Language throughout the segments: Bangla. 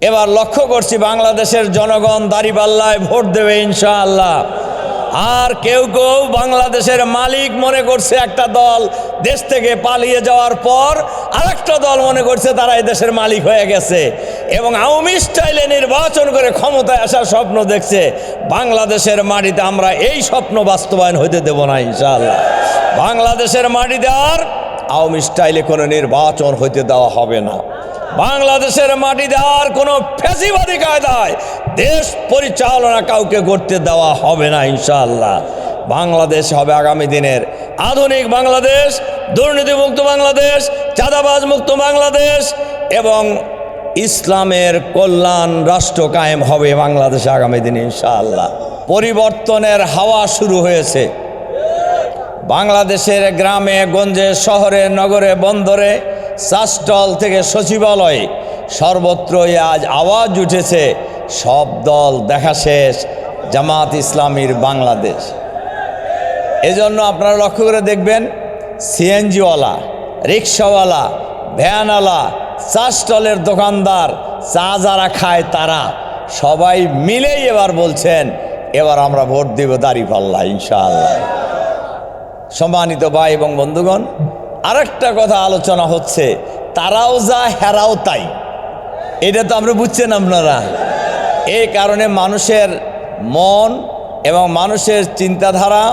এবার লক্ষ্য করছি বাংলাদেশের জনগণ দাঁড়িপাল্লায় ভোট দেবে ইনশাআল্লাহ। আর কেউ কেউ বাংলাদেশের মালিক মনে করছে একটা দল দেশ থেকে পালিয়ে যাওয়ার পর আরেকটা দল মনে করছে তারা এই দেশের মালিক হয়ে গেছে এবং আওয়ামী স্টাইলে নির্বাচন করে ক্ষমতায় আসার স্বপ্ন দেখছে। বাংলাদেশের মাটিতে আমরা এই স্বপ্ন বাস্তবায়ন হইতে দেব না ইনশাআল্লাহ। বাংলাদেশের মাটিতে আর আওয়ামী স্টাইলে কোনো নির্বাচন হইতে দেওয়া হবে না। বাংলাদেশের মাটিতে আর কোনো ফ্যাসিবাদী কায়দায় দেশ পরিচালনা কাউকে করতে দেওয়া হবে না ইনশাআল্লাহ। বাংলাদেশ হবে আগামী দিনের আধুনিক বাংলাদেশ, দুর্নীতিমুক্ত বাংলাদেশ, চাঁদাবাজ মুক্ত বাংলাদেশ এবং ইসলামের কল্যাণ রাষ্ট্র কায়েম হবে বাংলাদেশে আগামী দিনে ইনশাআল্লাহ। পরিবর্তনের হাওয়া শুরু হয়েছে বাংলাদেশের গ্রামে গঞ্জে, শহরে, নগরে, বন্দরে, চাষস্থল থেকে সচিবালয়ে সর্বত্রই আজ আওয়াজ উঠেছে সব দল দেখা শেষ, জামাত ইসলামীর বাংলাদেশ। এজন্য আপনারা লক্ষ্য করে দেখবেন সিএনজিওয়ালা, রিক্সাওয়ালা, ভ্যানওয়ালা, চা স্টলের দোকানদার, চা যারা খায় তারা সবাই মিলেই এবার বলছেন এবার আমরা ভোট দেব দাঁড়িপাল্লা ইনশাআল্লাহ। সম্মানিত ভাই এবং বন্ধুগণ, আরেকটা কথা আলোচনা হচ্ছে, তারাও যা হেরাও তাই। এটা তো আমরা বুঝছেন আপনারা। এই কারণে মানুষের মন এবং মানুষের চিন্তাধারা,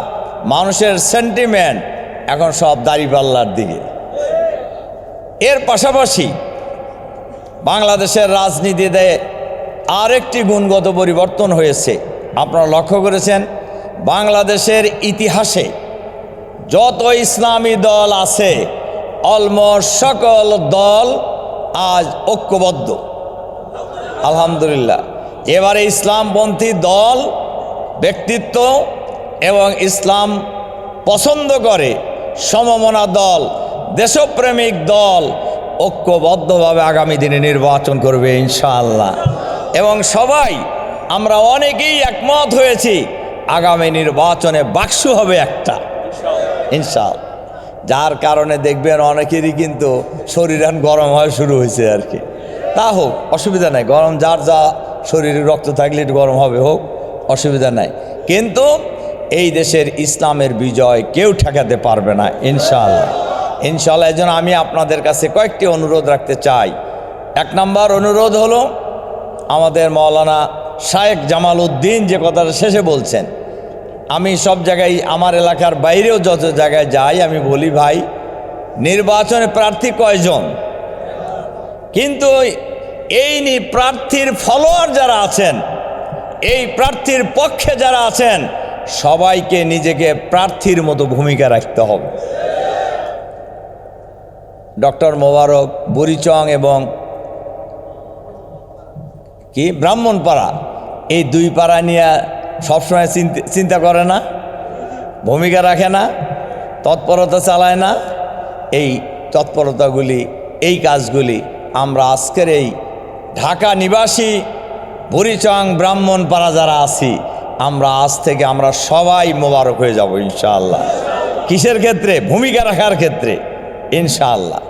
মানুষের সেন্টিমেন্ট এখন সব দাঁড়িপাল্লার দিকে। এর পাশাপাশি বাংলাদেশের রাজনীতিতে আরেকটি গুণগত পরিবর্তন হয়েছে। আপনারা লক্ষ্য করেছেন বাংলাদেশের ইতিহাসে যত ইসলামী দল আছে অলমোস্ট সকল দল আজ ঐক্যবদ্ধ আলহামদুলিল্লাহ। এবারে ইসলামপন্থী দল, ব্যক্তিত্ব এবং ইসলাম পছন্দ করে সমমনা দল, দেশপ্রেমিক দল ঐক্যবদ্ধভাবে আগামী দিনে নির্বাচন করবে ইনশাআল্লাহ। এবং সবাই আমরা অনেকেই একমত হয়েছি আগামী নির্বাচনে বাক্স হবে একটা ইনশাআল্লাহ। যার কারণে দেখবেন অনেকেরই কিন্তু শরীর গরম হওয়া শুরু হয়েছে আর কি। তা হোক, অসুবিধা নাই, গরম যার যা শরীরে রক্ত থাকলে একটু গরম হবে, হোক, অসুবিধা নাই। কিন্তু এই দেশের ইসলামের বিজয় কেউ ঠেকাতে পারবে না ইনশাআল্লাহ। ইনশাআল্লাহ। এই জন্য আমি আপনাদের কাছে কয়েকটি অনুরোধ রাখতে চাই। এক নম্বর অনুরোধ হলো আমাদের মাওলানা শায়েখ জামাল উদ্দিন যে কথাটা শেষে বলছেন, আমি সব জায়গায় আমার এলাকার বাইরেও যত জায়গায় যাই আমি বলি ভাই নির্বাচনে প্রার্থী কয়জন, কিন্তু এই প্রার্থীর ফলোয়ার যারা আছেন, এই প্রার্থীর পক্ষে যারা আছেন সবাইকে নিজেকে প্রার্থীর মতো ভূমিকা রাখতে হবে। ডক্টর মোবারক বুড়িচং এবং কি ব্রাহ্মণপাড়া, এই দুই পাড়া নিয়ে সবসময় চিন্তা করে না, ভূমিকা রাখে না, তৎপরতা চালায় না। এই তৎপরতাগুলি, এই কাজগুলি আমরা আজকের এই ঢাকা নিবাসী বুড়িচং ব্রাহ্মণপাড়া যারা আছি আমরা আজ থেকে আমরা সবাই মোবারক হয়ে যাব ইনশাআল্লাহ। কিসের ক্ষেত্রে? ভূমিকা রাখার ক্ষেত্রে ইনশাআল্লাহ।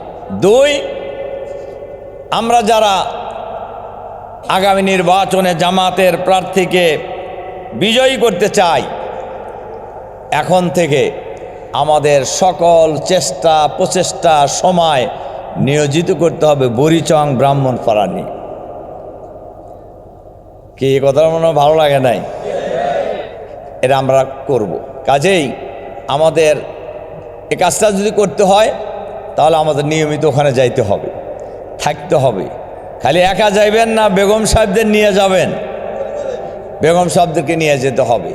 দুই, আমরা যারা আগামী নির্বাচনে জামাতের প্রার্থীকে বিজয়ী করতে চাই, এখন থেকে আমাদের সকল চেষ্টা প্রচেষ্টা সময় নিয়োজিত করতে হবে বুড়িচং ব্রাহ্মণপাড়া নিয়ে। কি এই কথাটা মনে ভালো লাগে নাই? এটা আমরা করব। কাজেই আমাদের এই কাজটা যদি করতে হয় তাহলে আমাদের নিয়মিত ওখানে যাইতে হবে, থাকতে হবে। খালি একা যাইবেন না, বেগম সাহেবদের নিয়ে যাবেন, বেগম সাহেবদেরকে নিয়ে যেতে হবে।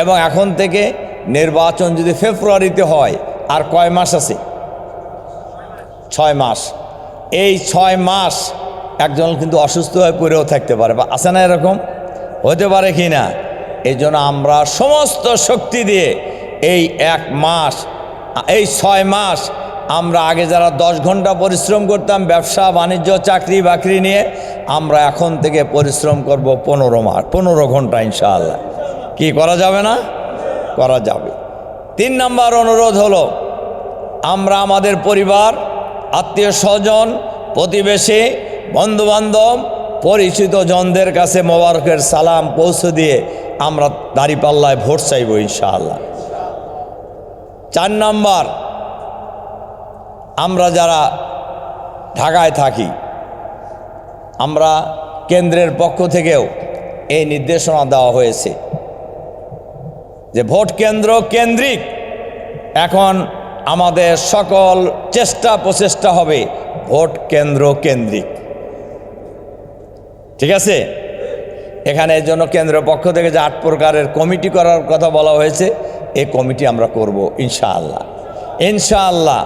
এবং এখন থেকে নির্বাচন যদি ফেব্রুয়ারিতে হয় আর কয় মাস আছে? 6 মাস। এই 6 মাস একজন কিন্তু অসুস্থ হয়ে পড়েও থাকতে পারে, বা আছে না এরকম? হতে পারে কি না? এই জন্য আমরা সমস্ত শক্তি দিয়ে এই 1 মাস, এই 6 মাস আমরা আগে যারা 10 ঘন্টা পরিশ্রম করতাম ব্যবসা বাণিজ্য চাকরি বাকরি নিয়ে, আমরা এখন থেকে পরিশ্রম করব 15 ঘন্টা ইনশাআল্লাহ। কি করা যাবে না? করা যাবে। 3 নম্বর অনুরোধ হলো আমরা আমাদের পরিবার, আত্মীয় স্বজন, প্রতিবেশী, বন্ধুবান্ধব, পরিচিত জনদের কাছে মোবারকের সালাম পৌঁছে দিয়ে আমরা দাঁড়িপাল্লায় ভোট চাইব ইনশাআল্লাহ। 4 নম্বর, আমরা যারা ঢাকায় থাকি, আমরা কেন্দ্রের পক্ষ থেকেও এই নির্দেশনা দেওয়া হয়েছে যে ভোট কেন্দ্র কেন্দ্রিক এখন আমাদের সকল চেষ্টা প্রচেষ্টা হবে ভোট কেন্দ্র কেন্দ্রিক। ঠিক আছে? এখানে এর জন্য কেন্দ্রের পক্ষ থেকে যে 8 প্রকারের কমিটি করার কথা বলা হয়েছে, এই কমিটি আমরা করব ইনশাআল্লাহ ইনশাআল্লাহ।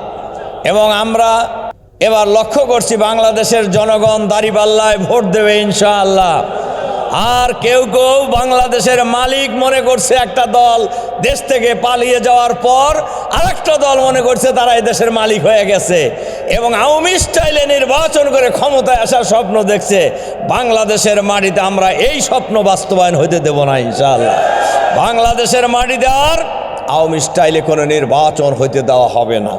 এবং আমরা এবার লক্ষ্য করছি বাংলাদেশের জনগণ দাঁড়িপাল্লায় ভোট দেবে ইনশাআল্লাহ। আর কেউ কেউ বাংলাদেশের মালিক মনে করছে একটা দল দেশ থেকে পালিয়ে যাওয়ার পর আরেকটা দল মনে করছে তারা এই দেশের মালিক হয়ে গেছে এবং আওয়ামী স্টাইলে নির্বাচন করে ক্ষমতায় আসার স্বপ্ন দেখছে। বাংলাদেশের মাটিতে আমরা এই স্বপ্ন বাস্তবায়ন হতে দেব না ইনশাআল্লাহ। বাংলাদেশের মাটিতে আর আওয়ামী স্টাইলে কোনো নির্বাচন হতে দেওয়া হবে না।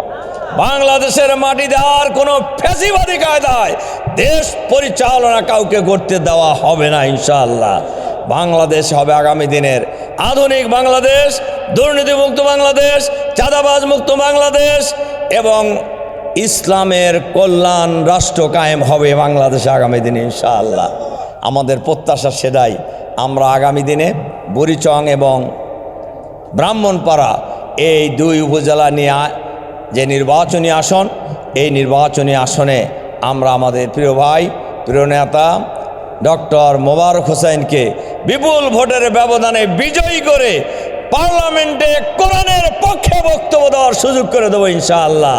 বাংলাদেশের মাটিতে আর কোনো ফ্যাসিবাদী কায়দায় দেশ পরিচালনা কাউকে করতে দেওয়া হবে না ইনশাআল্লাহ। বাংলাদেশ হবে আগামী দিনের আধুনিক বাংলাদেশ, দুর্নীতিমুক্ত বাংলাদেশ, চাঁদাবাজ মুক্ত বাংলাদেশ এবং ইসলামের কল্যাণ রাষ্ট্র কায়েম হবে বাংলাদেশে আগামী দিনে ইনশাআল্লাহ। আমাদের প্রত্যাশা সেটাই। আমরা আগামী দিনে বুড়িচং এবং ব্রাহ্মণপাড়া এই 2 উপজেলা নিয়ে যে নির্বাচনী আসন, এই নির্বাচনী আসনে আমরা আমাদের প্রিয় ভাই প্রিয় নেতা ডক্টর মোবারক হোসেনকে বিপুল ভোটের ব্যবধানে বিজয়ী করে পার্লামেন্টে কোরআনের পক্ষে বক্তব্য দেওয়ার সুযোগ করে দেবো ইনশাআল্লাহ।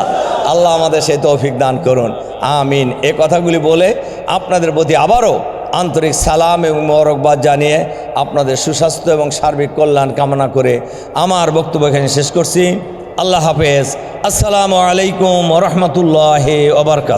আল্লাহ আমাদের সেই তৌফিক দান করুন, আমিন। এ কথাগুলি বলে আপনাদের প্রতি আবারও আন্তরিক সালাম এবং মোবারকবাদ জানিয়ে আপনাদের সুস্বাস্থ্য এবং সার্বিক কল্যাণ কামনা করে আমার বক্তব্য এখানে শেষ করছি। আল্লাহ হাফেজ। আসসালামু আলাইকুম ওয়া রাহমাতুল্লাহি ওয়া বারাকাতুহু।